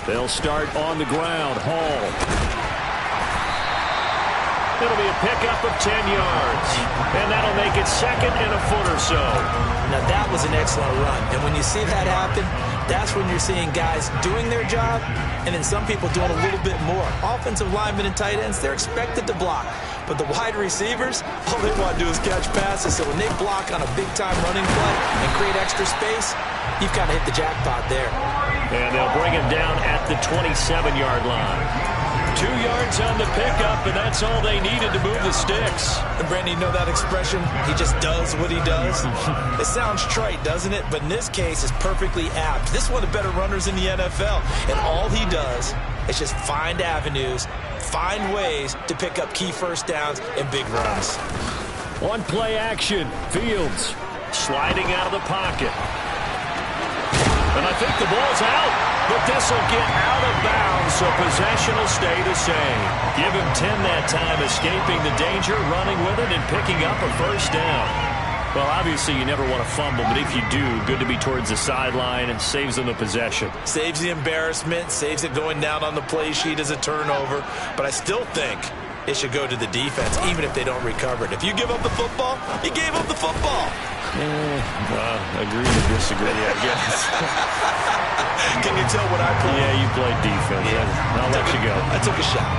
They'll start on the ground. Hall. It'll be a pickup of 10 yards. And that'll make it second and a foot or so. Now that was an excellent run. And when you see that happen, that's when you're seeing guys doing their job and then some people doing a little bit more. Offensive linemen and tight ends, they're expected to block. But the wide receivers, all they want to do is catch passes. So when they block on a big-time running play and create extra space, you've kind of hit the jackpot there. And they'll bring him down at the 27-yard line. 2 yards on the pickup, and that's all they needed to move the sticks. And Brandon, you know that expression? He just does what he does. It sounds trite, doesn't it? But in this case, it's perfectly apt. This is one of the better runners in the NFL. And all he does is just find avenues, find ways to pick up key first downs and big runs. One play action. Fields sliding out of the pocket. And I think the ball's out, but this will get out of bounds, so possession will stay the same. Give him 10 that time, escaping the danger, running with it, and picking up a first down. Well, obviously you never want to fumble, but if you do, good to be towards the sideline and saves them the possession. Saves the embarrassment, saves it going down on the play sheet as a turnover, but I still think it should go to the defense, even if they don't recover it. If you give up the football, you gave up the football. Agree to disagree, I guess. Can you tell what I played? Yeah, you played defense. Yeah. I'll let you go. I took a shot.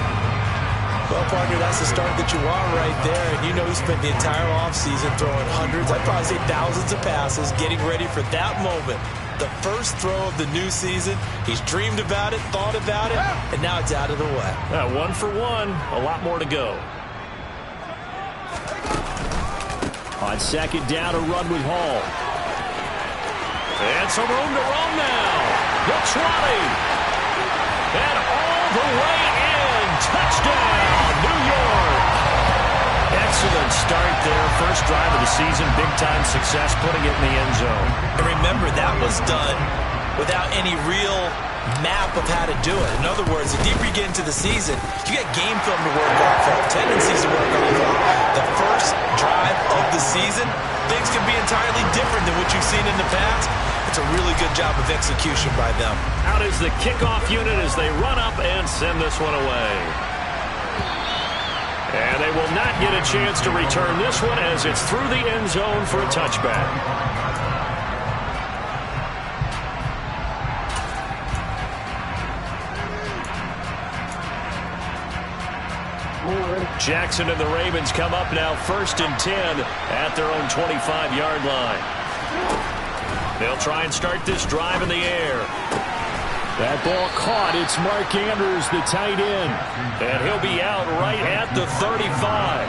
Well, partner, that's the start that you want right there. And you know he spent the entire offseason throwing hundreds, I'd probably say thousands of passes, getting ready for that moment. The first throw of the new season. He's dreamed about it, thought about it, and now it's out of the way. 1 for 1. A lot more to go. On second down, a run with Hall. And some room to run now. The 20. And all the way in. Touchdown, New York. Excellent start there. First drive of the season. Big-time success putting it in the end zone. And remember, that was done without any real map of how to do it. In other words, the deeper you get into the season, you got game film to work off of, tendencies to work off of. The first drive of the season, things can be entirely different than what you've seen in the past. It's a really good job of execution by them. Out is the kickoff unit as they run up and send this one away. And they will not get a chance to return this one as it's through the end zone for a touchback. Jackson and the Ravens come up now 1st and 10 at their own 25-yard line. They'll try and start this drive in the air. That ball caught. It's Mark Andrews, the tight end. And he'll be out right at the 35.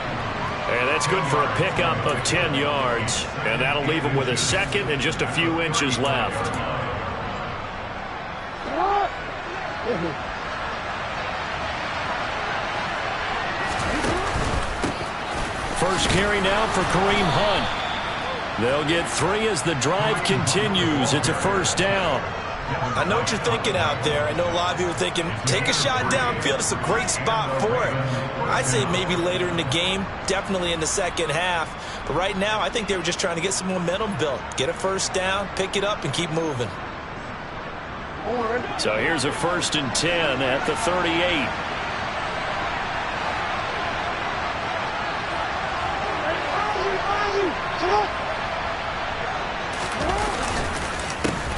And that's good for a pickup of 10 yards. And that'll leave him with a second and just a few inches left. First carry now for Kareem Hunt. They'll get 3 as the drive continues. It's a first down. I know what you're thinking out there. I know a lot of you are thinking, take a shot downfield. It's a great spot for it. I'd say maybe later in the game, definitely in the second half. But right now, I think they were just trying to get some momentum built. Get a first down, pick it up, and keep moving. So here's a 1st and 10 at the 38.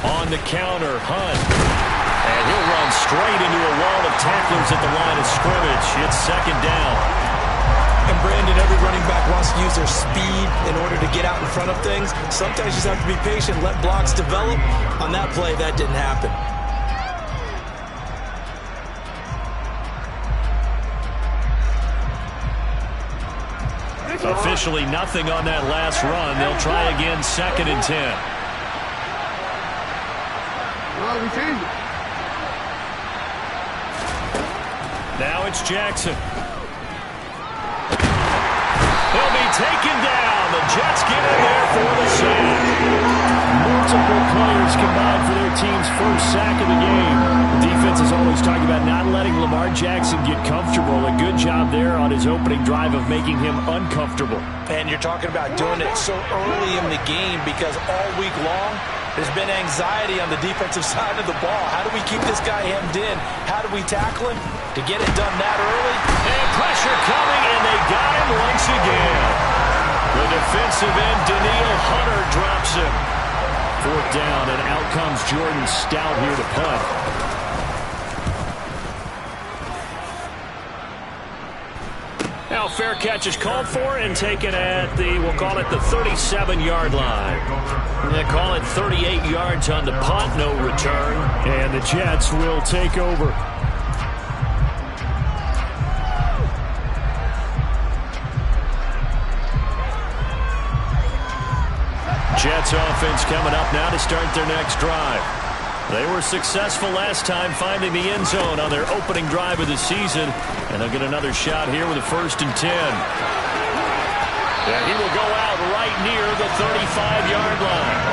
On the counter, Hunt. And he'll run straight into a wall of tacklers at the line of scrimmage. It's second down. And Brandon, every running back wants to use their speed in order to get out in front of things. Sometimes you just have to be patient, let blocks develop. On that play, that didn't happen. Officially nothing on that last run. They'll try again, 2nd and 10. Now it's Jackson. He'll be taken down. The Jets get in there for the sack. Multiple players combined for their team's first sack of the game. The defense is always talking about not letting Lamar Jackson get comfortable. A good job there on his opening drive of making him uncomfortable. And you're talking about doing it so early in the game because all week long there's been anxiety on the defensive side of the ball. How do we keep this guy hemmed in? How do we tackle him to get it done that early? And pressure coming, and they got him once again. The defensive end, Danielle Hunter, drops him. Fourth down, and out comes Jordan Stout here to punt. Now fair catch is called for and taken at the, we'll call it the 37-yard line. They call it 38 yards on the punt, no return. And the Jets will take over. Jets offense coming up now to start their next drive. They were successful last time finding the end zone on their opening drive of the season, and they'll get another shot here with a 1st and 10. And he will go out right near the 35-yard line.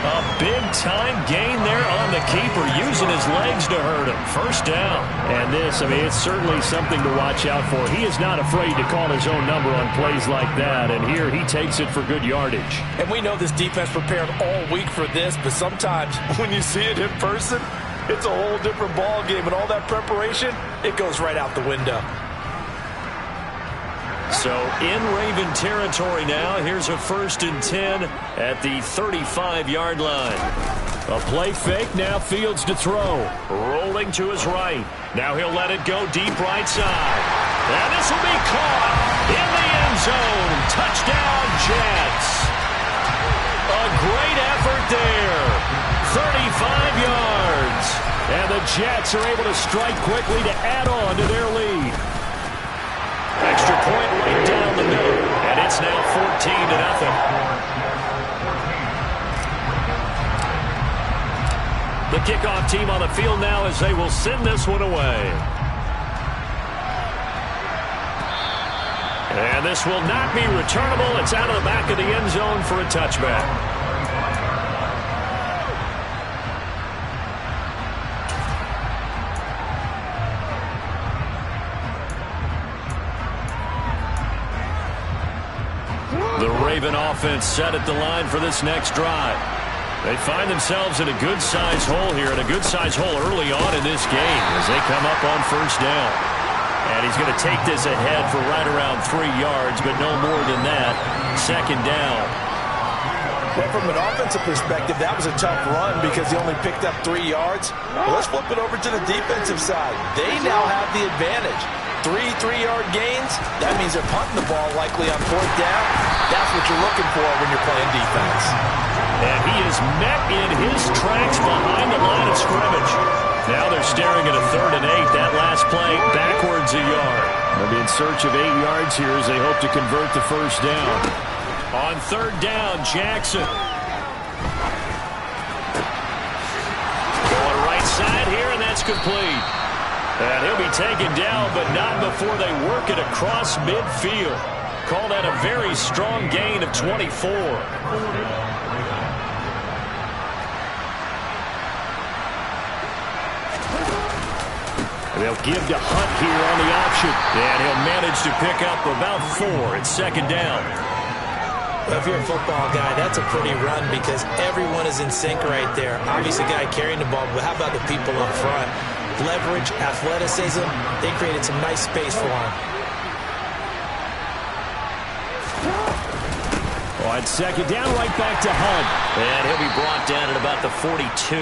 A big-time gain there on the keeper, using his legs to hurt him. First down. And this, I mean, it's certainly something to watch out for. He is not afraid to call his own number on plays like that, and here he takes it for good yardage. And we know this defense prepared all week for this, but sometimes when you see it in person, it's a whole different ball game, and all that preparation, it goes right out the window. So in Raven territory now, here's a 1st and 10 at the 35-yard line. A play fake, now Fields to throw. Rolling to his right. Now he'll let it go deep right side. And this will be caught in the end zone. Touchdown, Jets. A great effort there. 35 yards. And the Jets are able to strike quickly to add on to their lead. Extra point right down the middle. And it's now 14-0. The kickoff team on the field now as they will send this one away. And this will not be returnable. It's out of the back of the end zone for a touchback. The Raven offense set at the line for this next drive. They find themselves in a good-sized hole here, and a good-sized hole early on in this game as they come up on 1st down. And he's going to take this ahead for right around 3 yards, but no more than that. 2nd down. Well, from an offensive perspective, that was a tough run because he only picked up 3 yards. Well, let's flip it over to the defensive side. They now have the advantage. 3 3-yard gains, that means they're punting the ball likely on 4th down. That's what you're looking for when you're playing defense. And he is met in his tracks behind the line of scrimmage. Now they're staring at a 3rd and 8. That last play backwards a yard. They'll be in search of 8 yards here as they hope to convert the 1st down. On 3rd down, Jackson. Going right side here, and that's complete. And he'll be taken down, but not before they work it across midfield. Call that a very strong gain of 24. They'll give to Hunt here on the option. And he'll manage to pick up about 4 at 2nd down. Well, if you're a football guy, that's a pretty run because everyone is in sync right there. Obviously, the guy carrying the ball, but how about the people up front? Leverage, athleticism, they created some nice space for him. On 2nd down, right back to Hunt. And he'll be brought down at about the 42.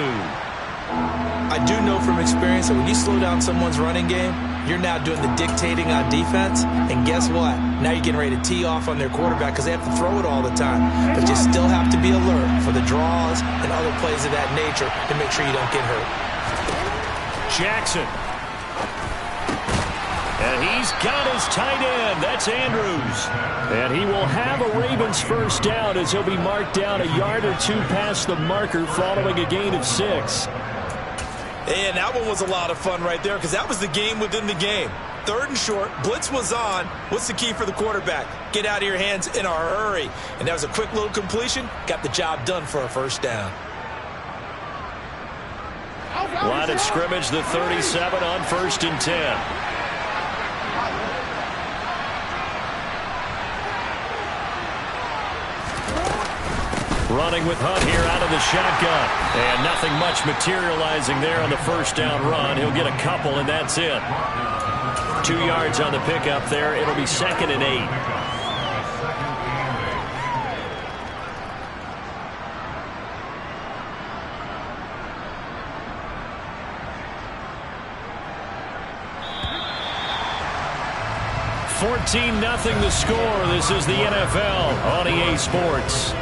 I do know from experience that when you slow down someone's running game, you're now doing the dictating on defense. And guess what? Now you're getting ready to tee off on their quarterback because they have to throw it all the time. But you still have to be alert for the draws and other plays of that nature to make sure you don't get hurt. Jackson. And he's got his tight end. That's Andrews. And he will have a Ravens 1st down as he'll be marked down a yard or 2 past the marker following a gain of 6. And that one was a lot of fun right there because that was the game within the game. 3rd and short. Blitz was on. What's the key for the quarterback? Get out of your hands in a hurry. And that was a quick little completion. Got the job done for a 1st down. Line of scrimmage, the 37 on 1st and 10. Running with Hunt here out of the shotgun. And nothing much materializing there on the 1st down run. He'll get a couple, and that's it. 2 yards on the pickup there. It'll be 2nd and 8. $14-0 the score. This is the NFL on EA Sports.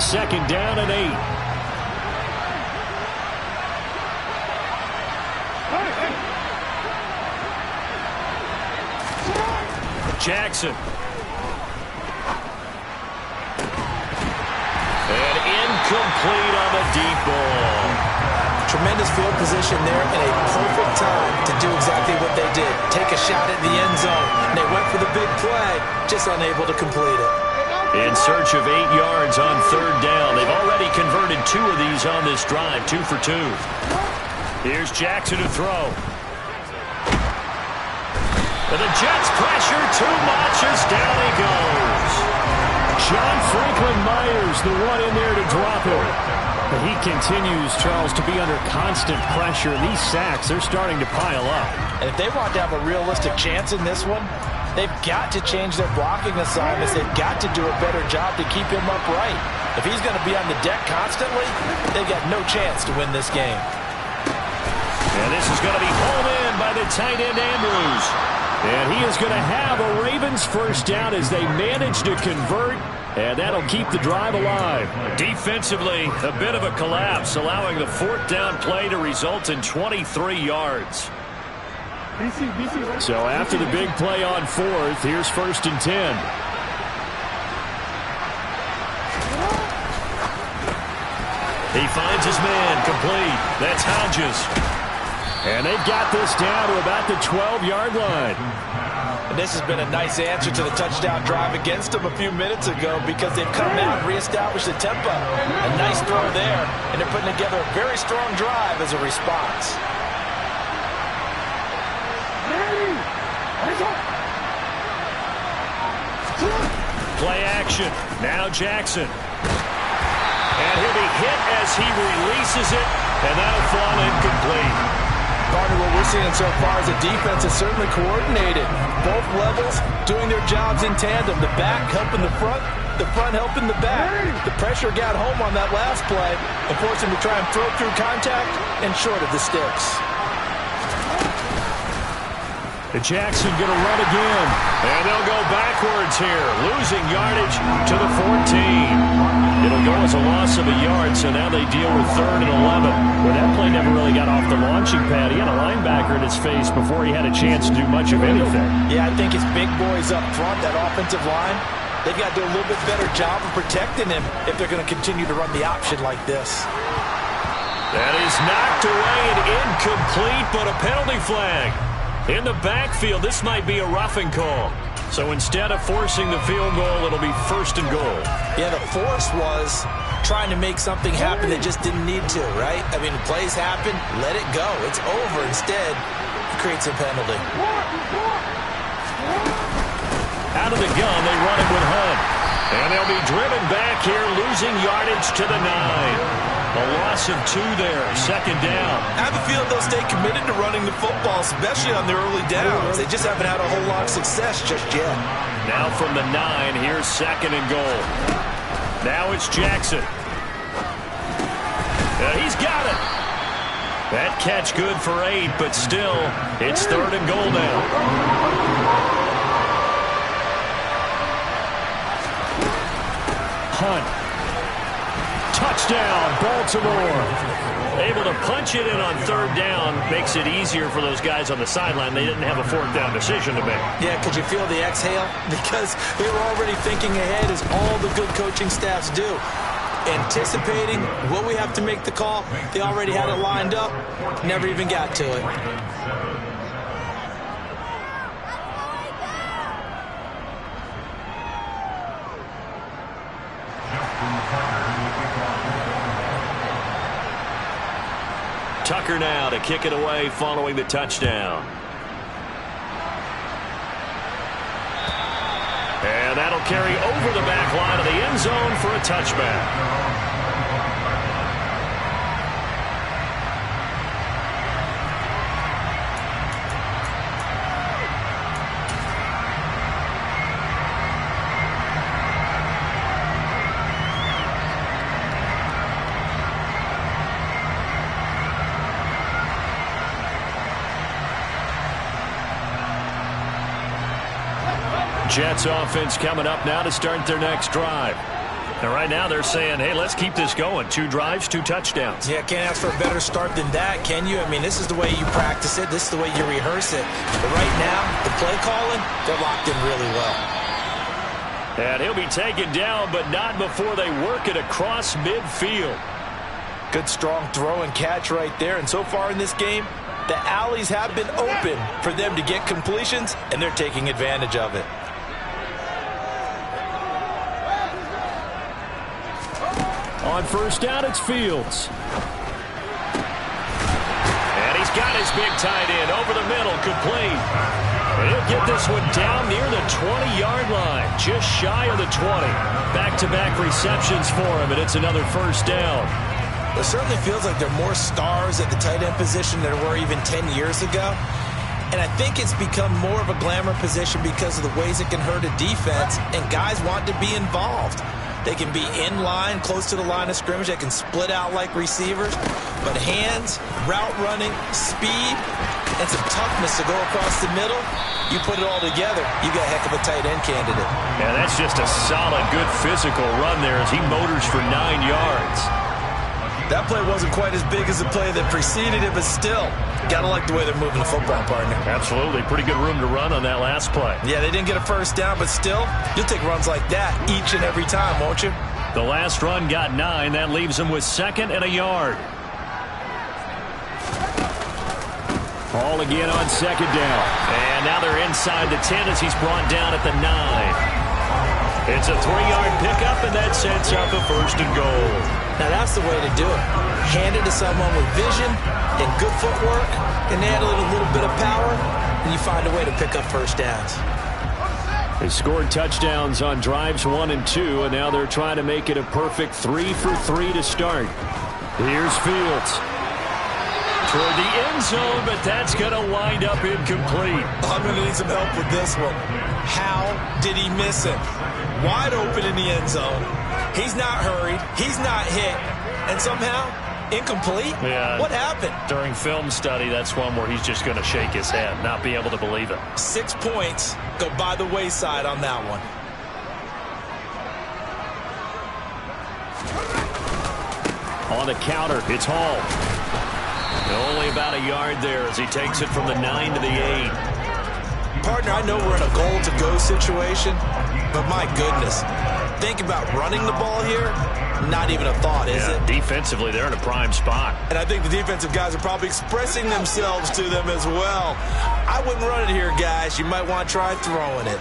Second down and 8. Jackson. And incomplete on the deep ball. Tremendous field position there and a perfect time to do exactly what they did. Take a shot at the end zone. And they went for the big play, just unable to complete it. In search of 8 yards on 3rd down. They've already converted 2 of these on this drive, 2 for 2. Here's Jackson to throw. And the Jets pressure too much as down he goes. John Franklin Myers, the one in there to drop him. But he continues, Charles, to be under constant pressure. These sacks, they're starting to pile up. And if they want to have a realistic chance in this one, they've got to change their blocking assignments. They've got to do a better job to keep him upright. If he's going to be on the deck constantly, they've got no chance to win this game. And this is going to be hauled in by the tight end Andrews. And he is going to have a Ravens 1st down as they manage to convert, and that'll keep the drive alive. Defensively, a bit of a collapse, allowing the 4th down play to result in 23 yards. So after the big play on 4th, here's 1st and 10. He finds his man, complete. That's Hodges. And they've got this down to about the 12-yard line. And this has been a nice answer to the touchdown drive against them a few minutes ago because they've come out and reestablished the tempo. A nice throw there, and they're putting together a very strong drive as a response. Play action. Now Jackson. And he'll be hit as he releases it, and that'll fall incomplete. Partner, what we're seeing so far is the defense is certainly coordinated. Both levels doing their jobs in tandem. The back helping the front helping the back. The pressure got home on that last play and forced him to try and throw through contact and short of the sticks. Jackson going to run again. And they'll go backwards here, losing yardage to the 14. It'll go as a loss of a yard, so now they deal with 3rd and 11. Well, that play never really got off the launching pad. He had a linebacker in his face before he had a chance to do much of anything. Yeah, I think his big boys up front, that offensive line, they've got to do a little bit better job of protecting him if they're going to continue to run the option like this. That is knocked away and incomplete, but a penalty flag. In the backfield, this might be a roughing call. So instead of forcing the field goal, it'll be 1st and goal. Yeah, the force was trying to make something happen that just didn't need to, right? I mean, plays happen, let it go. It's over. Instead, it creates a penalty. Out of the gun, they run it with Hunt. And they'll be driven back here, losing yardage to the 9. A loss of 2 there, 2nd down. I have a feeling they'll stay committed to running the football, especially on their early downs. They just haven't had a whole lot of success just yet. Now from the 9, here's 2nd and goal. Now it's Jackson. He's got it. That catch good for 8, but still, it's 3rd and goal now. Hunt. touchdown, Baltimore. Able to punch it in on third down makes it easier for those guys on the sideline. They didn't have a fourth down decision to make. Yeah, could you feel the exhale? Because they were already thinking ahead, as all the good coaching staffs do. Anticipating what we have to make the call. They already had it lined up. Never even got to it. Tucker now to kick it away following the touchdown. And that'll carry over the back line of the end zone for a touchback. Jets offense coming up now to start their next drive. And right now they're saying, hey, let's keep this going. 2 drives, 2 touchdowns. Yeah, can't ask for a better start than that, can you? I mean, this is the way you practice it. This is the way you rehearse it. But right now, the play calling, they're locked in really well. And he'll be taken down, but not before they work it across midfield. Good, strong throw and catch right there. And so far in this game, the alleys have been open for them to get completions, and they're taking advantage of it. On first down, it's Fields. And he's got his big tight end over the middle, complete. And he'll get this one down near the 20-yard line, just shy of the 20. Back-to-back receptions for him, and it's another first down. It certainly feels like there are more stars at the tight end position than there were even 10 years ago. And I think it's become more of a glamour position because of the ways it can hurt a defense, and guys want to be involved. They can be in line, close to the line of scrimmage. They can split out like receivers. But hands, route running, speed, and some toughness to go across the middle, you put it all together, you got a heck of a tight end candidate. Yeah, that's just a solid, good physical run there as he motors for 9 yards. That play wasn't quite as big as the play that preceded it, but still, gotta like the way they're moving the football, partner. Absolutely. Pretty good room to run on that last play. Yeah, they didn't get a first down, but still, you'll take runs like that each and every time, won't you? The last run got 9. That leaves them with 2nd and a yard. Ball again on 2nd down. And now they're inside the 10 as he's brought down at the 9. It's a 3-yard pickup, and that sets up a 1st and goal. Now, that's the way to do it. Hand it to someone with vision and good footwork, and add a little bit of power, and you find a way to pick up first downs. They scored touchdowns on drives 1 and 2, and now they're trying to make it a perfect 3 for 3 to start. Here's Fields. Toward the end zone, but that's going to wind up incomplete. I'm going to need some help with this one. How did he miss it? Wide open in the end zone. He's not hurried. He's not hit. And somehow, incomplete? Yeah. What happened? During film study, that's one where he's just going to shake his head, not be able to believe it. 6 points go by the wayside on that one. On the counter, it's Hall. Only about a yard there as he takes it from the 9 to the 8. Partner, I know we're in a goal-to-go situation, but my goodness, think about running the ball here, not even a thought, is it? Defensively, they're in a prime spot. And I think the defensive guys are probably expressing themselves to them as well. I wouldn't run it here, guys. You might want to try throwing it.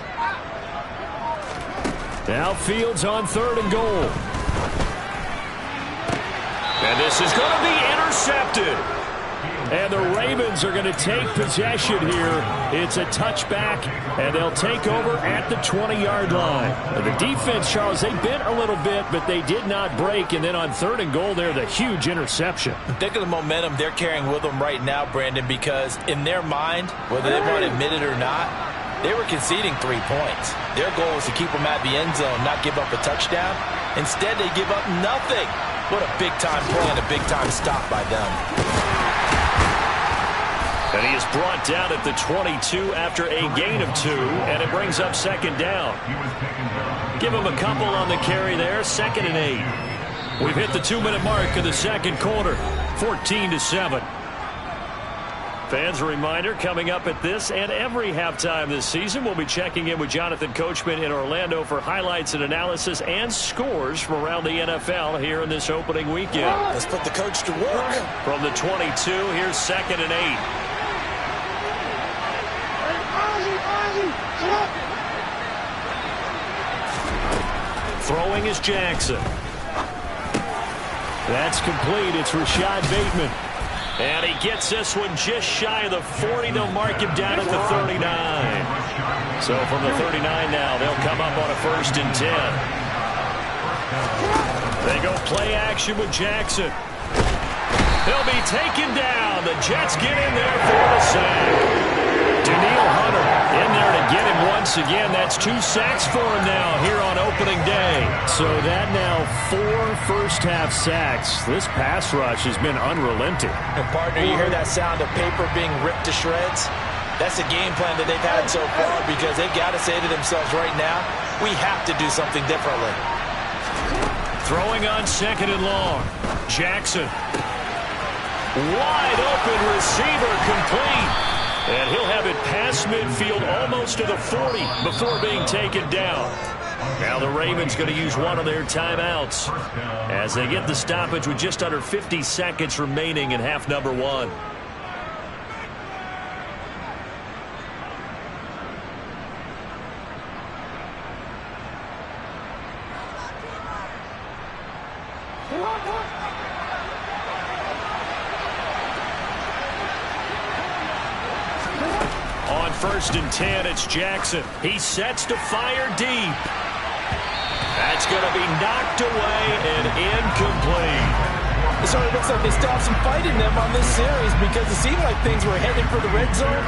Now Fields on 3rd and goal. And this is going to be intercepted. And the Ravens are going to take possession here. It's a touchback, and they'll take over at the 20-yard line. And the defense, Charles, they bent a little bit, but they did not break. And then on 3rd and goal there, the huge interception. Think of the momentum they're carrying with them right now, Brandon, because in their mind, whether they want to admit it or not, they were conceding 3 points. Their goal was to keep them at the end zone, not give up a touchdown. Instead, they give up nothing. What a big-time play and a big-time stop by them. And he is brought down at the 22 after a gain of 2, and it brings up 2nd down. Give him a couple on the carry there, 2nd and 8. We've hit the 2-minute mark of the second quarter, 14-7. Fans, a reminder, coming up at this and every halftime this season, we'll be checking in with Jonathan Coachman in Orlando for highlights and analysis and scores from around the NFL here in this opening weekend. Let's put the coach to work. From the 22, here's 2nd and 8. Throwing is Jackson. That's complete. It's Rashad Bateman. And he gets this one just shy of the 40. They'll mark him down at the 39. So from the 39 now, they'll come up on a 1st and 10. They go play action with Jackson. He'll be taken down. The Jets get in there for the sack. Danielle Hunter in there to get him once again. That's 2 sacks for him now here on opening day. So that now 4 first-half sacks. This pass rush has been unrelenting. And partner, you hear that sound of paper being ripped to shreds? That's the game plan that they've had so far because they've got to say to themselves right now, we have to do something differently. Throwing on 2nd and long. Jackson. Wide open receiver complete. And he'll have it past midfield almost to the 40 before being taken down. Now the Ravens going to use one of their timeouts as they get the stoppage with just under 50 seconds remaining in half number 1. On 1st and 10, it's Jackson. He sets to fire deep. That's going to be knocked away and incomplete. So it looks like they stopped some fight in them on this series because it seemed like things were headed for the red zone.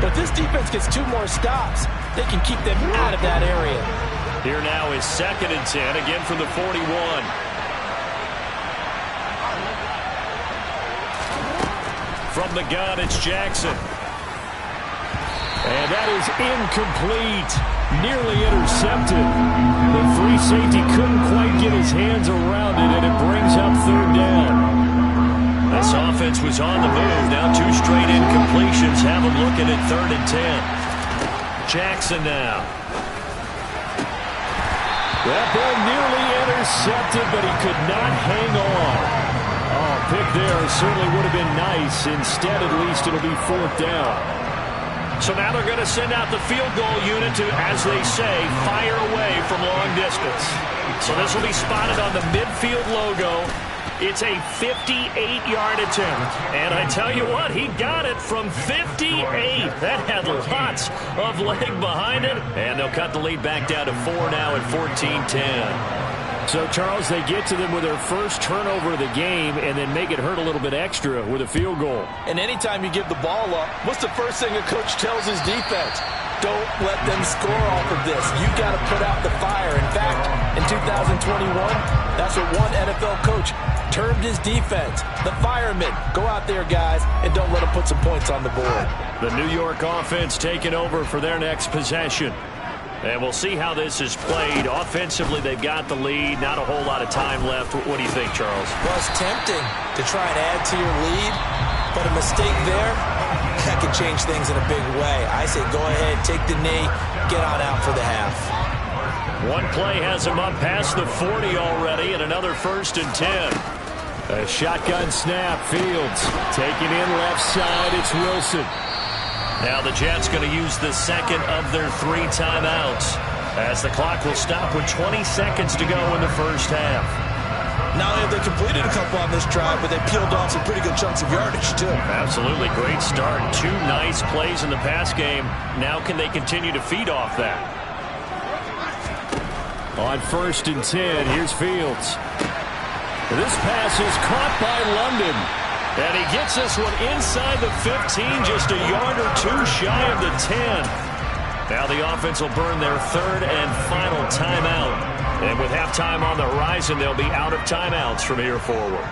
But this defense gets 2 more stops. They can keep them out of that area. Here now is 2nd and 10, again from the 41. From the gun, it's Jackson. And that is incomplete. Nearly intercepted. The free safety couldn't quite get his hands around it, and it brings up 3rd down. This offense was on the move. Now 2 straight incompletions have them looking at 3rd and 10. Jackson now. That ball nearly intercepted, but he could not hang on. Oh, pick there certainly would have been nice. Instead, at least, it'll be 4th down. So now they're going to send out the field goal unit to, as they say, fire away from long distance. So this will be spotted on the midfield logo. It's a 58-yard attempt. And I tell you what, he got it from 58. That had lots of leg behind it. And they'll cut the lead back down to 4 now at 14-10. So, Charles, they get to them with their first turnover of the game and then make it hurt a little bit extra with a field goal. And anytime you give the ball up, what's the first thing a coach tells his defense? Don't let them score off of this. You've got to put out the fire. In fact, in 2021, that's what one NFL coach termed his defense. The firemen. Go out there, guys, and don't let them put some points on the board. The New York offense taking over for their next possession. And we'll see how this is played. Offensively, they've got the lead. Not a whole lot of time left. What do you think, Charles? Well, it's tempting to try and add to your lead, but a mistake there, that could change things in a big way. I say go ahead, take the knee, get on out for the half. One play has him up past the 40 already, and another 1st and 10. A shotgun snap, Fields. Taking in left side, it's Wilson. Now the Jets going to use the 2nd of their 3 timeouts as the clock will stop with 20 seconds to go in the first half. Not only have they completed a couple on this drive, but they peeled off some pretty good chunks of yardage, too. Absolutely. Great start. 2 nice plays in the pass game. Now can they continue to feed off that? On 1st and 10, here's Fields. This pass is caught by London. And he gets this one inside the 15, just a yard or 2 shy of the 10. Now the offense will burn their 3rd and final timeout. And with halftime on the horizon, they'll be out of timeouts from here forward.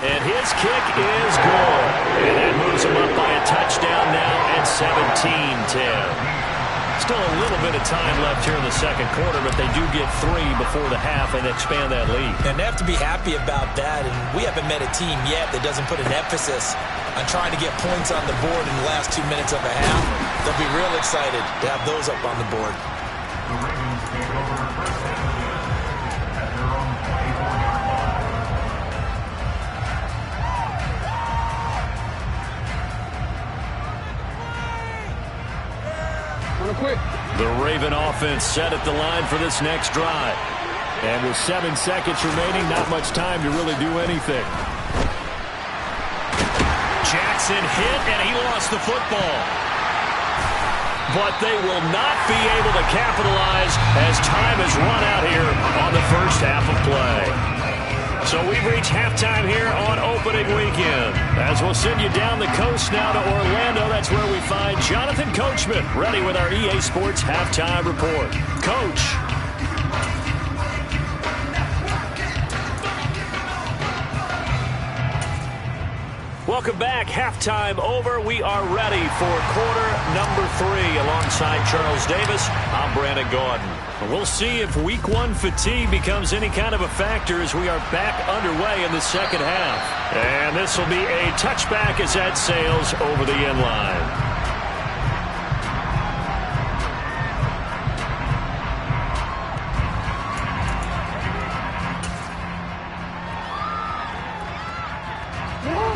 And his kick is good. And that moves him up by a touchdown now at 17-10. Still a little bit of time left here in the second quarter, but they do get 3 before the half and expand that lead. And they have to be happy about that, and we haven't met a team yet that doesn't put an emphasis on trying to get points on the board in the last 2 minutes of a half. They'll be real excited to have those up on the board. The Raven offense set at the line for this next drive. And with 7 seconds remaining, not much time to really do anything. Jackson hit, and he lost the football. But they will not be able to capitalize as time has run out here on the first half of play. So we've reached halftime here on opening weekend. As we'll send you down the coast now to Orlando, that's where we find Jonathan Coachman, ready with our EA Sports Halftime Report. Coach. Welcome back. Halftime over. We are ready for quarter number 3. Alongside Charles Davis, I'm Brandon Gaudin. We'll see if week 1 fatigue becomes any kind of a factor as we are back underway in the second half. And this will be a touchback as that sails over the end line.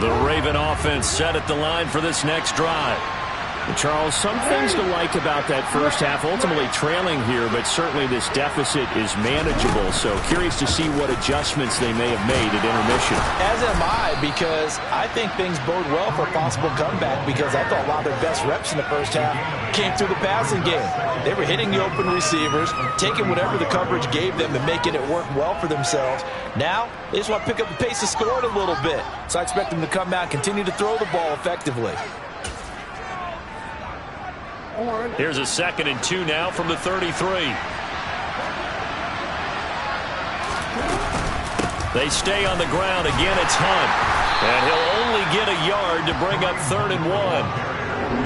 The Raven offense set at the line for this next drive. And Charles, some things to like about that first half. Ultimately trailing here, but certainly this deficit is manageable. So curious to see what adjustments they may have made at intermission. As am I, because I think things bode well for a possible comeback, because I thought a lot of their best reps in the first half came through the passing game. They were hitting the open receivers, taking whatever the coverage gave them and making it work well for themselves. Now, they just want to pick up the pace of scoring a little bit. So I expect them to come out and continue to throw the ball effectively. Here's a 2nd and 2 now from the 33. They stay on the ground. Again, it's Hunt. And he'll only get a yard to bring up 3rd and 1.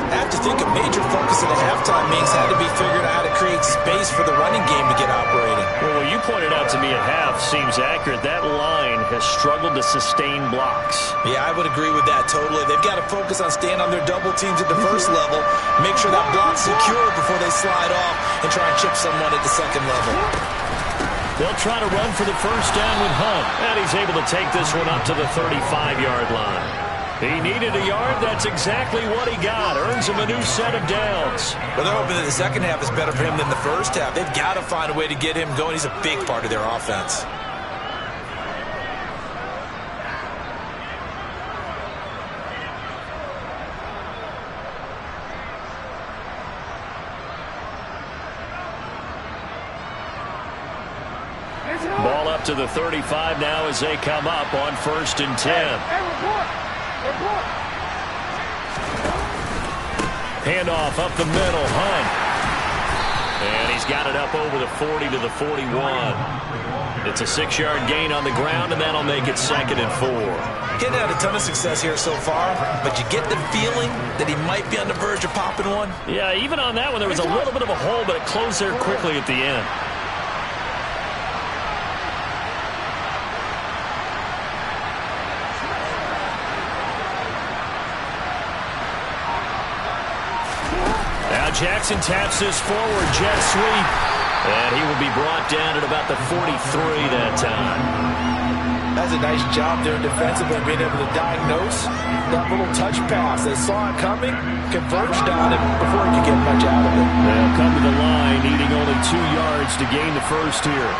I have to think a major focus of the halftime meetings had to be figuring out how to create space for the running game to get operating. Well, what you pointed out to me at half seems accurate. That line has struggled to sustain blocks. Yeah, I would agree with that totally. They've got to focus on staying on their double teams at the first level, make sure that block's secure before they slide off and try and chip someone at the second level. They'll try to run for the first down with Hunt, and he's able to take this one up to the 35-yard line. He needed a yard. That's exactly what he got. Earns him a new set of downs. Well, they're hoping that the second half is better for him than the first half. They've got to find a way to get him going. He's a big part of their offense. Ball up to the 35 now as they come up on 1st and 10. Handoff up the middle, Hunt. And he's got it up over the 40 to the 41. It's a 6-yard gain on the ground, and that'll make it 2nd and 4. He's had a ton of success here so far, but you get the feeling that he might be on the verge of popping one. Yeah, even on that one, there was a little bit of a hole, but it closed there quickly at the end. Jackson taps this forward, jet sweep, and he will be brought down at about the 43 that time. That's a nice job there defensively, being able to diagnose that little touch pass. They saw it coming, converged on it before he could get much out of it. They'll come to the line, needing only 2 yards to gain the first here.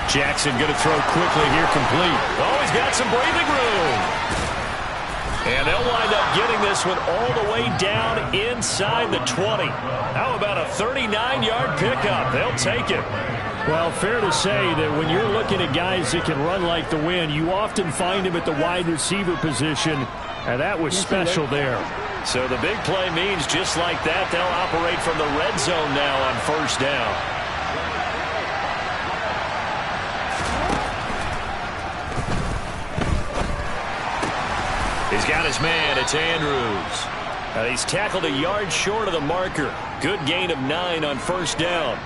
Jackson going to throw quickly here, complete. Oh, he's got some breathing room. And they'll wind up getting this one all the way down inside the 20. How about a 39-yard pickup? They'll take it. Well, fair to say that when you're looking at guys that can run like the wind, you often find him at the wide receiver position, and that was special there. So the big play means just like that, they'll operate from the red zone now on 1st down. He's got his man. It's Andrews. He's tackled a yard short of the marker. Good gain of 9 on first down.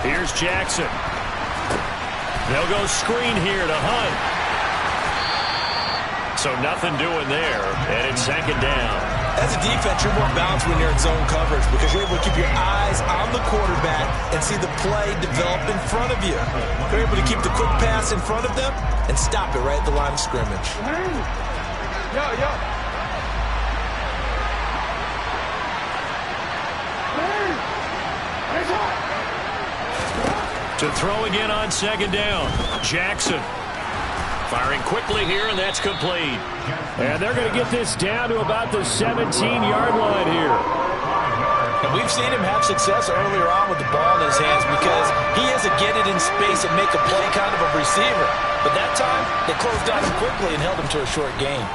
Here's Jackson. They'll go screen here to Hunt. So nothing doing there, and it's second down. As a defense, you're more balanced when you're in zone coverage because you're able to keep your eyes on the quarterback and see the play develop in front of you. You're able to keep the quick pass in front of them and stop it right at the line of scrimmage. To throw again on second down. Jackson firing quickly here, and that's complete. And they're going to get this down to about the 17-yard line here. And we've seen him have success earlier on with the ball in his hands because he has to get it in space and make a play kind of a receiver. But that time, they closed on him quickly and held him to a short gain.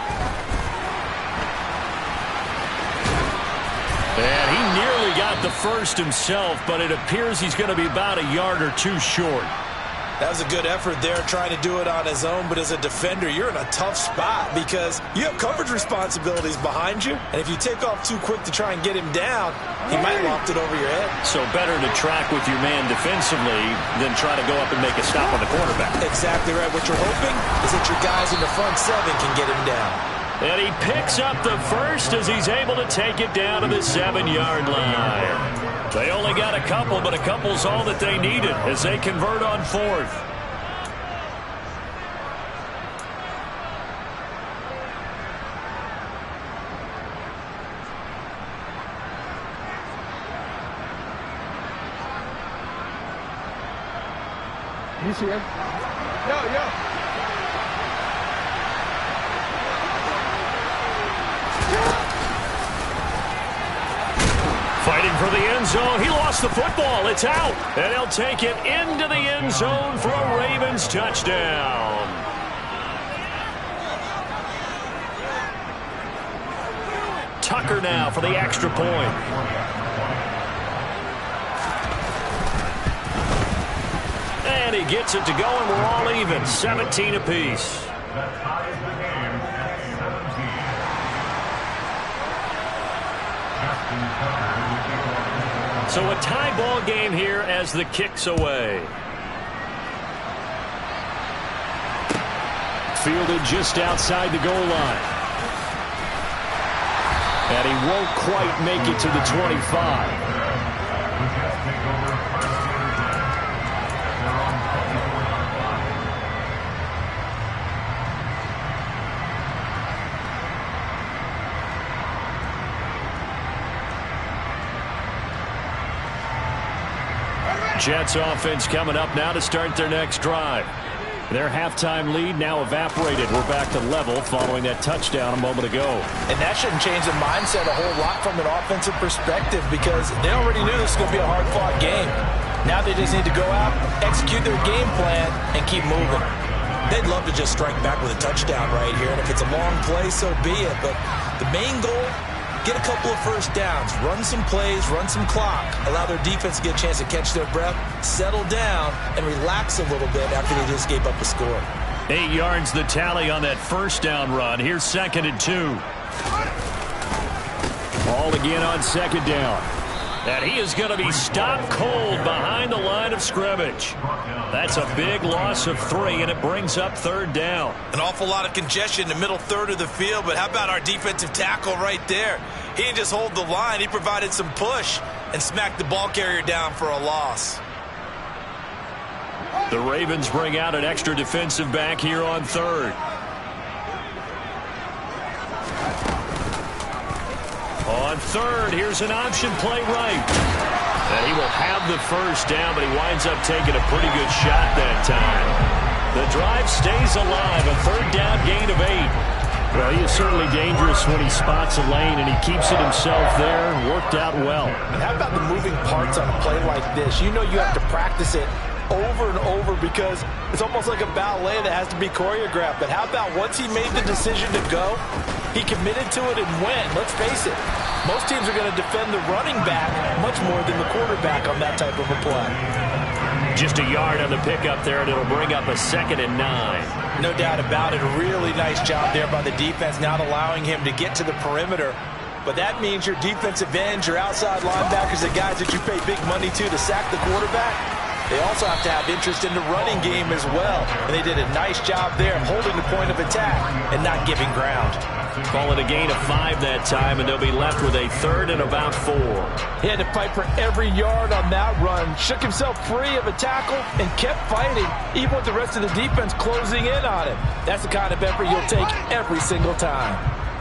And he nearly got the first himself, but it appears he's going to be about a yard or two short. That was a good effort there trying to do it on his own, but as a defender, you're in a tough spot because you have coverage responsibilities behind you, and if you take off too quick to try and get him down, he might loft it over your head. So better to track with your man defensively than try to go up and make a stop on the quarterback. Exactly right. What you're hoping is that your guys in the front seven can get him down. And he picks up the first as he's able to take it down to the 7-yard line. They only got a couple, but a couple's all that they needed as they convert on fourth. You see him? Yo. Fighting for the end zone. He lost the football. It's out. And he'll take it into the end zone for a Ravens touchdown. Tucker now for the extra point. And he gets it to go, and we're all even. 17 apiece. So a tie ball game here as the kick's away. Fielded just outside the goal line. And he won't quite make it to the 25. Jets offense coming up now to start their next drive. Their halftime lead now evaporated. We're back to level following that touchdown a moment ago. And that shouldn't change the mindset a whole lot from an offensive perspective because they already knew this was going to be a hard-fought game. Now they just need to go out, execute their game plan, and keep moving. They'd love to just strike back with a touchdown right here, and if it's a long play, so be it. But the main goal, get a couple of first downs, run some plays, run some clock, allow their defense to get a chance to catch their breath, settle down, and relax a little bit after they just gave up a score. 8 yards the tally on that first down run. Here's 2nd and 2. Ball again on 2nd down. And he is going to be stopped cold behind the line of scrimmage. That's a big loss of 3, and it brings up 3rd down. An awful lot of congestion in the middle third of the field, but how about our defensive tackle right there? He didn't just hold the line. He provided some push and smacked the ball carrier down for a loss. The Ravens bring out an extra defensive back here on 3rd. On 3rd, here's an option play right. And he will have the first down, but he winds up taking a pretty good shot that time. The drive stays alive, a 3rd down gain of 8. Well, he is certainly dangerous when he spots a lane, and he keeps it himself there. Worked out well. And how about the moving parts on a play like this? You know you have to practice it over and over because it's almost like a ballet that has to be choreographed. But how about once he made the decision to go, he committed to it and went. Let's face it, most teams are going to defend the running back much more than the quarterback on that type of a play. Just a yard on the pickup there, and it'll bring up a 2nd and 9. No doubt about it. A really nice job there by the defense, not allowing him to get to the perimeter. But that means your defensive ends, your outside linebackers, the guys that you pay big money to sack the quarterback, they also have to have interest in the running game as well. And they did a nice job there holding the point of attack and not giving ground. Call it a gain of 5 that time, and they'll be left with a 3rd and about 4. He had to fight for every yard on that run, shook himself free of a tackle, and kept fighting, even with the rest of the defense closing in on him. That's the kind of effort you'll take every single time.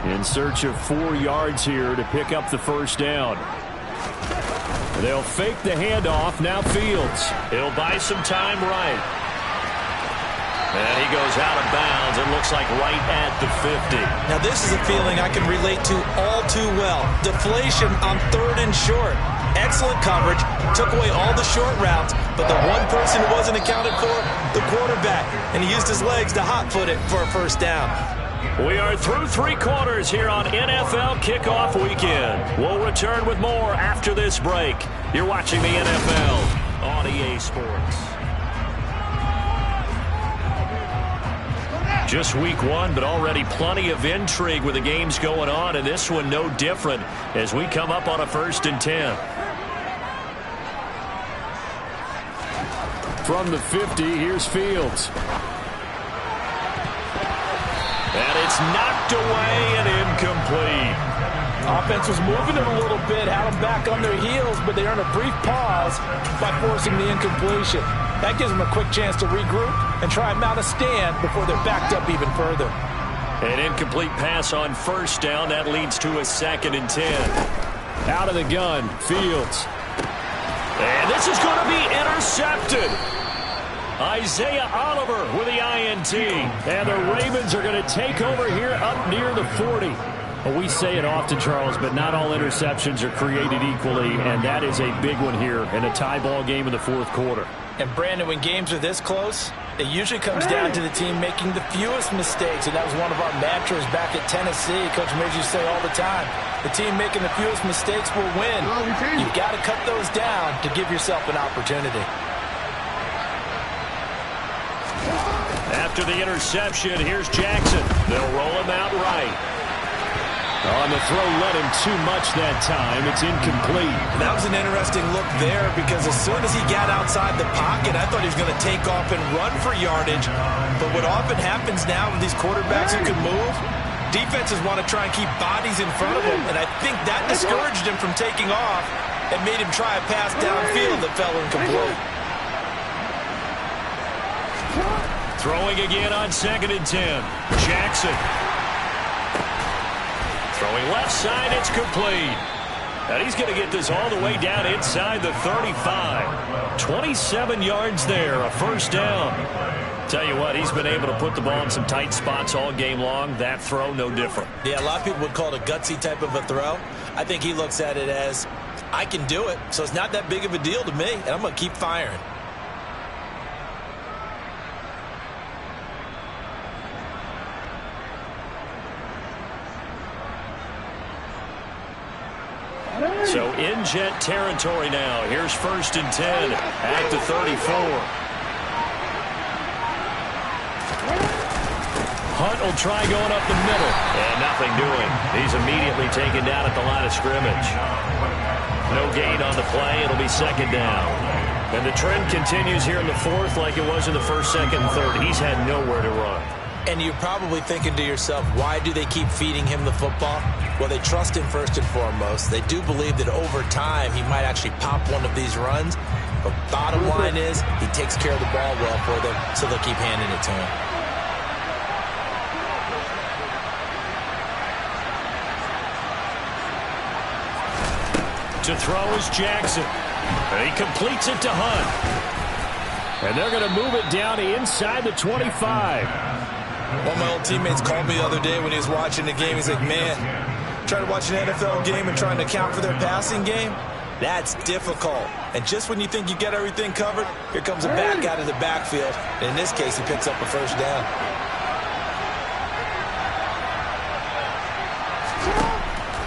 In search of 4 yards here to pick up the first down. They'll fake the handoff. Now Fields. He'll buy some time right. And he goes out of bounds. It looks like right at the 50. Now this is a feeling I can relate to all too well. Deflation on 3rd and short. Excellent coverage. Took away all the short routes. But the one person who wasn't accounted for, the quarterback. And he used his legs to hot-foot it for a first down. We are through 3 quarters here on NFL Kickoff Weekend. We'll return with more after this break. You're watching the NFL on EA Sports. Just week 1, but already plenty of intrigue with the games going on, and this one no different as we come up on a 1st and 10. From the 50, here's Fields. And it's knocked away and incomplete. Offense was moving it a little bit, had them back on their heels, but they earned a brief pause by forcing the incompletion. That gives them a quick chance to regroup and try and mount a stand before they're backed up even further. An incomplete pass on 1st down. That leads to a 2nd and 10. Out of the gun, Fields. And this is going to be intercepted. Isaiah Oliver with the INT. And the Ravens are going to take over here up near the 40. Well, we say it often, Charles, but not all interceptions are created equally, and that is a big one here in a tie ball game in the 4th quarter. And, Brandon, when games are this close, it usually comes down to the team making the fewest mistakes, and that was one of our mantras back at Tennessee. Coach Midge used to say all the time, the team making the fewest mistakes will win. You've got to cut those down to give yourself an opportunity. After the interception, here's Jackson. They'll roll him out right. On the throw, led him too much that time. It's incomplete. That was an interesting look there because as soon as he got outside the pocket, I thought he was going to take off and run for yardage. But what often happens now with these quarterbacks who can move, defenses want to try and keep bodies in front of them. And I think that discouraged him from taking off and made him try a pass downfield that fell incomplete. Throwing again on 2nd and 10. Jackson. Throwing left side, it's complete. And he's going to get this all the way down inside the 35. 27 yards there, a 1st down. Tell you what, he's been able to put the ball in some tight spots all game long. That throw, no different. Yeah, a lot of people would call it a gutsy type of a throw. I think he looks at it as, I can do it, so it's not that big of a deal to me, and I'm going to keep firing. So in Jet territory now. Here's 1st and 10 at the 34. Hunt will try going up the middle. And nothing doing. He's immediately taken down at the line of scrimmage. No gain on the play. It'll be 2nd down. And the trend continues here in the 4th like it was in the 1st, 2nd, and 3rd. He's had nowhere to run. And you're probably thinking to yourself, why do they keep feeding him the football? Well, they trust him first and foremost. They do believe that over time he might actually pop one of these runs. But bottom line is he takes care of the ball well for them, so they'll keep handing it to him. To throw is Jackson. And he completes it to Hunt. And they're going to move it down inside the 25. One of my old teammates called me the other day when he was watching the game. He's like, man, trying to watch an NFL game and trying to account for their passing game, That's difficult. And just when you think you get everything covered, here comes a back out of the backfield. And in this case, he picks up a first down.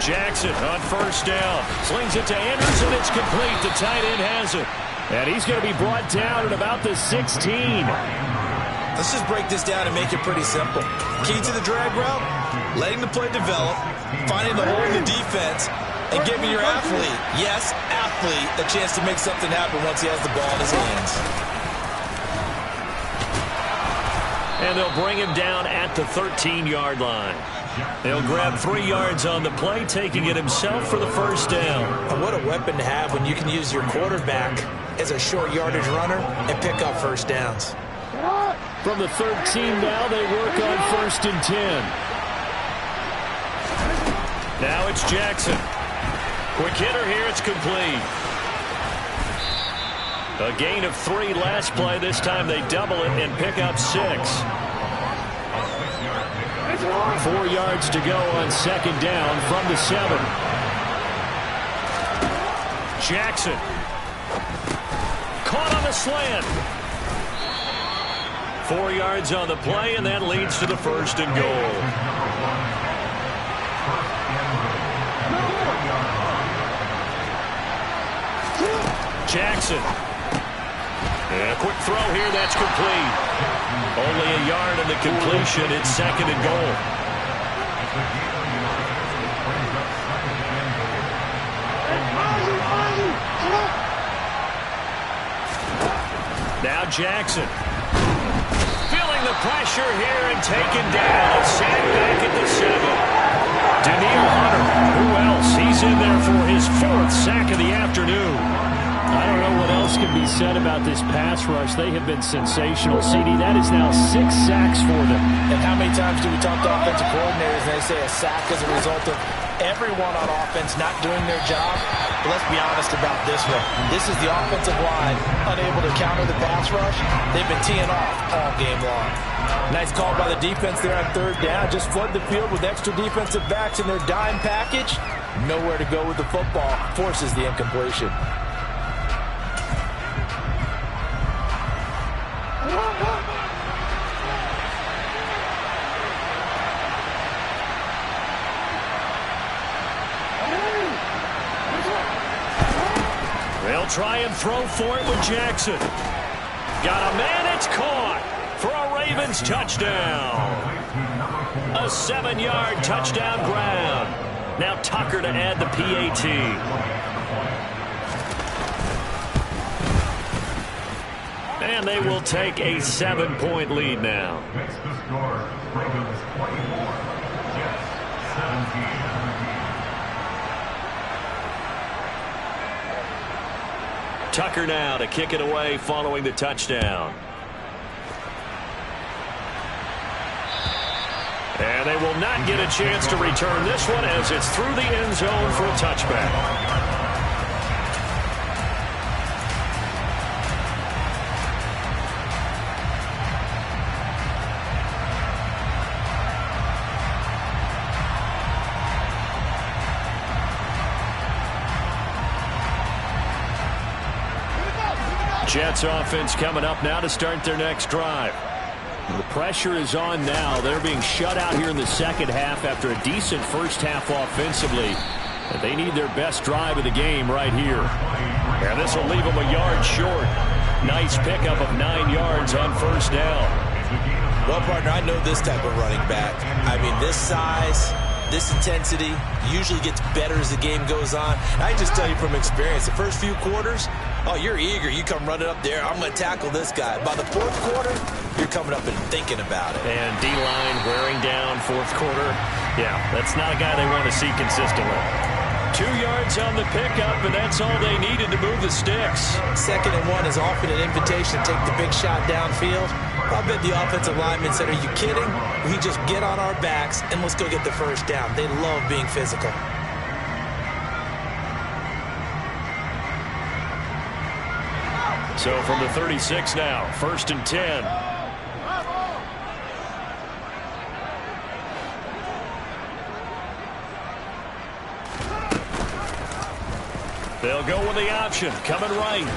Jackson on first down. Slings it to Andrews, and it's complete. The tight end has it. And he's going to be brought down at about the 16. Let's just break this down and make it pretty simple. Key to the drag route, letting the play develop, finding the hole in the defense, and giving your athlete, yes, athlete, a chance to make something happen once he has the ball in his hands. And they'll bring him down at the 13-yard line. They'll grab 3 yards on the play, taking it himself for the first down. And what a weapon to have when you can use your quarterback as a short yardage runner and pick up first downs. From the 13 now, they work on 1st and 10. Now it's Jackson. Quick hitter here, it's complete. A gain of 3 last play. This time they double it and pick up 6. 4 yards to go on 2nd down from the 7. Jackson. Caught on the slant. 4 yards on the play, and that leads to the 1st and goal. Jackson. And a quick throw here, that's complete. Only a yard in the completion. It's 2nd and goal. Now Jackson. Feeling the pressure here and taken down. Sacked back at the 7. Danielle Hunter. Who else? He's in there for his 4th sack of the afternoon. I don't know what else can be said about this pass rush. They have been sensational. CD, that is now 6 sacks for them. And how many times do we talk to offensive coordinators and they say a sack is a result of everyone on offense not doing their job? But let's be honest about this one. This is the offensive line unable to counter the pass rush. They've been teeing off all game long. Nice call by the defense there on 3rd down. Just flood the field with extra defensive backs in their dime package. Nowhere to go with the football. Forces the incompletion. They'll try and throw for it with Jackson. Got a man, it's caught for a Ravens touchdown. A 7-yard touchdown grab. Now Tucker to add the PAT. And they will take a 7-point lead now. Next to score, Ravens 24, Jets 17. Tucker now to kick it away following the touchdown. And they will not get a chance to return this one as it's through the end zone for a touchback. Jets offense coming up now to start their next drive. The pressure is on now. They're being shut out here in the second half after a decent first half offensively. And they need their best drive of the game right here. And this will leave them a yard short. Nice pickup of 9 yards on 1st down. Well, partner, I know this type of running back. I mean, this size, this intensity usually gets better as the game goes on. I can just tell you from experience, the first few quarters, oh, you're eager. You come running up there. I'm going to tackle this guy. By the 4th quarter, you're coming up and thinking about it. And D-line wearing down 4th quarter. Yeah, that's not a guy they want to see consistently. 2 yards on the pickup, and that's all they needed to move the sticks. 2nd and 1 is often an invitation to take the big shot downfield. I bet the offensive lineman said, are you kidding? We just get on our backs and let's go get the first down. They love being physical. So from the 36 now, 1st and 10. They'll go with the option, coming right.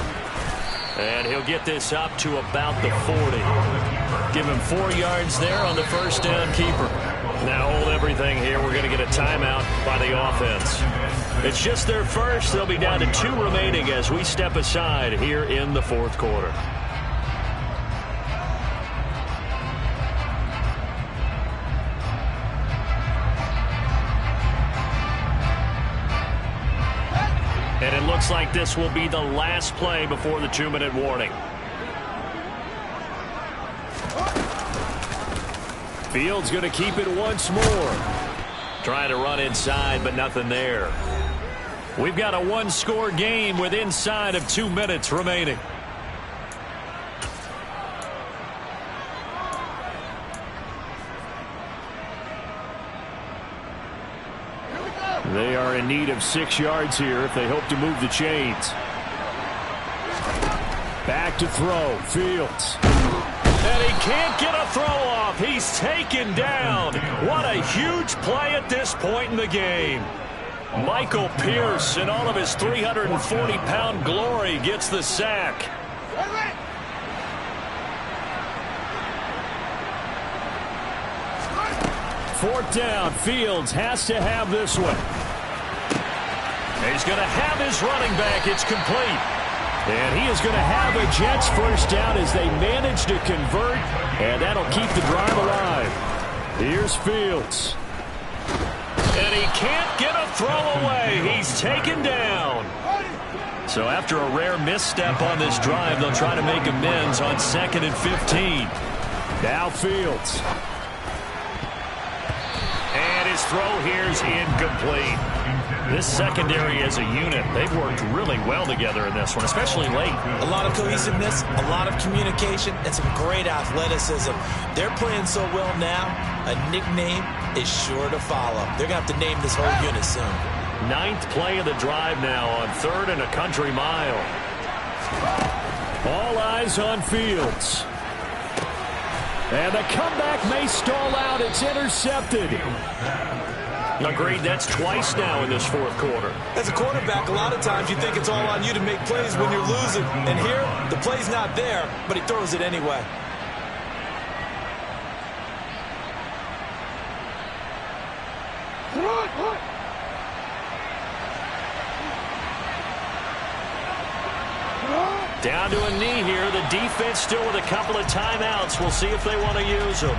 And he'll get this up to about the 40. Give him 4 yards there on the first down keeper. Now hold everything here. We're going to get a timeout by the offense. It's just their first. They'll be down to 2 remaining as we step aside here in the fourth quarter. And it looks like this will be the last play before the 2-minute warning. Fields going to keep it once more. Trying to run inside, but nothing there. We've got a 1-score game with inside of 2 minutes remaining. They are in need of 6 yards here if they hope to move the chains. Back to throw. Fields. And he can't get a throw off. He's taken down. What a huge play at this point in the game. Michael Pierce, in all of his 340-pound glory, gets the sack. Fourth down. Fields has to have this one. He's going to have his running back. It's complete. And he is going to have a Jets first down as they manage to convert, and that'll keep the drive alive. Here's Fields. And he can't get a throw away. He's taken down. So after a rare misstep on this drive, they'll try to make amends on 2nd and 15. Now Fields. And his throw here's incomplete. This secondary as a unit, they've worked really well together in this one, especially late. A lot of cohesiveness, a lot of communication, and some great athleticism. They're playing so well now, a nickname is sure to follow. They're going to have to name this whole unit soon. 9th play of the drive now on 3rd and a country mile. All eyes on Fields. And the comeback may stall out. It's intercepted. Agreed, that's twice now in this fourth quarter. As a quarterback, a lot of times you think it's all on you to make plays when you're losing. And here, the play's not there, but he throws it anyway. Down to a knee here. The defense still with a couple of timeouts. We'll see if they want to use them.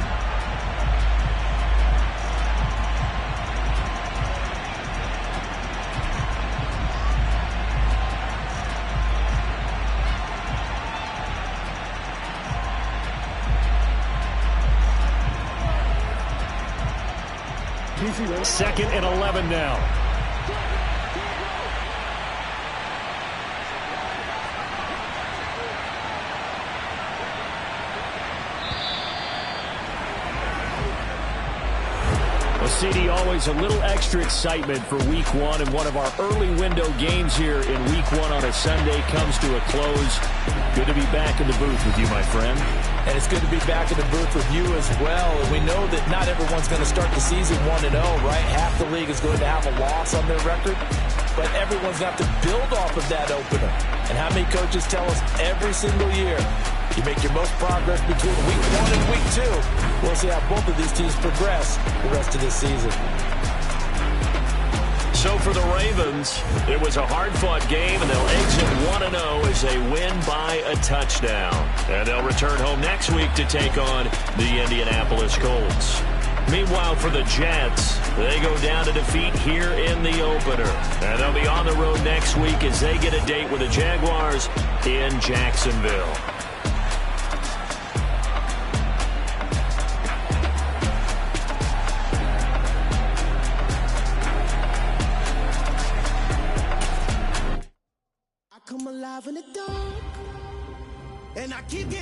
Second and 11 now. CD, always a little extra excitement for week 1, and one of our early window games here in week 1 on a Sunday comes to a close. Good to be back in the booth with you, my friend. And it's good to be back in the booth with you as well. And we know that not everyone's going to start the season 1-0, right? Half the league is going to have a loss on their record, but everyone's got to build off of that opener. And how many coaches tell us every single year, you make your most progress between week 1 and week 2. We'll see how both of these teams progress the rest of this season. So for the Ravens, it was a hard-fought game, and they'll exit 1-0 as they win by a touchdown. And they'll return home next week to take on the Indianapolis Colts. Meanwhile, for the Jets, they go down to defeat here in the opener. And they'll be on the road next week as they get a date with the Jaguars in Jacksonville. Come alive in the dark, and I keep getting